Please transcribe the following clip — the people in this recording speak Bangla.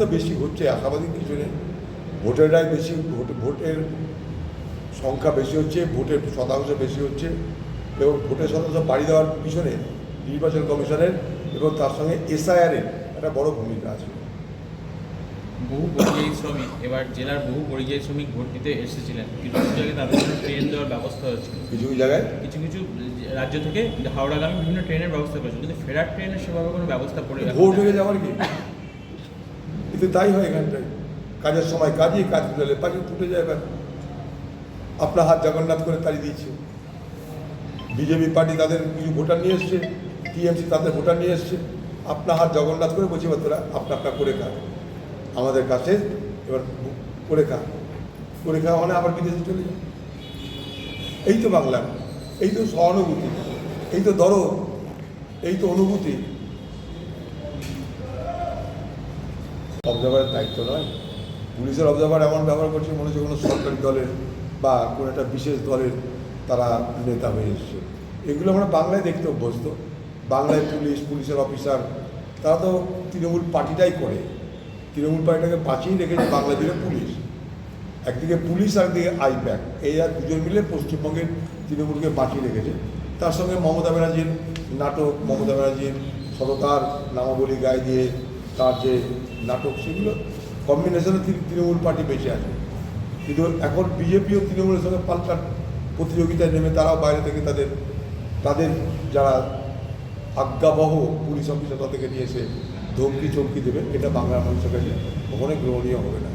তো বেশি হচ্ছে, আশাবাদী কিছু নেই। ভোটেররাই বেশি, ভোটের সংখ্যা বেশি হচ্ছে, ভোটের শতাংশ বেশি হচ্ছে এবং ভোটের শতাংশ বাড়ি দেওয়ার পিছনে নির্বাচন কমিশনের এবং তার সঙ্গে এসআইআরের একটা বড় ভূমিকা আছে। বহু পরিযায়ী শ্রমিক, এবার জেলার বহু পরিযায়ী শ্রমিক ভোট দিতে এসেছিলেন। কিছু কিছু জায়গায় তাদের জন্য ট্রেন দেওয়ার ব্যবস্থা হয়েছিল, কিছু কিছু জায়গায় কিছু কিছু রাজ্য থেকে হাওড়াগামী বিভিন্ন ট্রেনের ব্যবস্থা করেছিল, কিন্তু ফেরার ট্রেনের সেভাবে কোনো ব্যবস্থা করে ভোট হয়ে যাওয়ার কি, কিন্তু তাই হয় এখানটায়। কাজের সময় কাজই, কাজ তুলে পাখি ফুটে যায়। এবার আপনার হাত জগন্নাথ করে তাড়িয়ে দিচ্ছে। বিজেপি পার্টি তাদের কিছু ভোটার নিয়ে এসছে, টিএমসি তাদের ভোটার নিয়ে এসছে, আপনার হাত জগন্নাথ করে বলছি তোরা আপনা করে খা, আমাদের কাছে এবার করে খা, করে খাওয়া মানে আবার বিদেশে চলে যায়। এই তো বাংলা, এই তো সহানুভূতি, এই তো দরদ, এই তো অনুভূতি। অবজারভারের দায়িত্ব নয়, পুলিশের অবজারভার এমন ব্যবহার করছে মনে হচ্ছে কোনো সরকারি দলের বা কোনো একটা বিশেষ দলের তারা নেতা হয়ে এসছে। এগুলো আমরা বাংলায় দেখতে অভ্যস্ত। বাংলায় পুলিশের অফিসার তারা তো তৃণমূল পার্টিটাই করে, তৃণমূল পার্টিটাকে বাঁচিয়ে রেখেছে বাংলা জুড়ে পুলিশ। একদিকে পুলিশ আর একদিকে আইপ্যাক, এই আর দুজন মিলে পশ্চিমবঙ্গের তৃণমূলকে বাঁচিয়ে রেখেছে। তার সঙ্গে মমতা ব্যানার্জির নাটক, মমতা ব্যানার্জির সততার নামাবলী গায়ে দিয়ে তার যে নাটক, সেগুলো কম্বিনেশনে তৃণমূল পার্টি বেঁচে আছে। কিন্তু এখন বিজেপিও তৃণমূলের সঙ্গে পাল্টার প্রতিযোগিতায় নেমে তারাও বাইরে থেকে তাদের যারা আজ্ঞাবহ পুলিশ অফিসার তাদেরকে নিয়ে এসে ধমকি চমকি দেবে, এটা বাংলার মানুষের কাছে কখনোই গ্রহণীয় হবে না।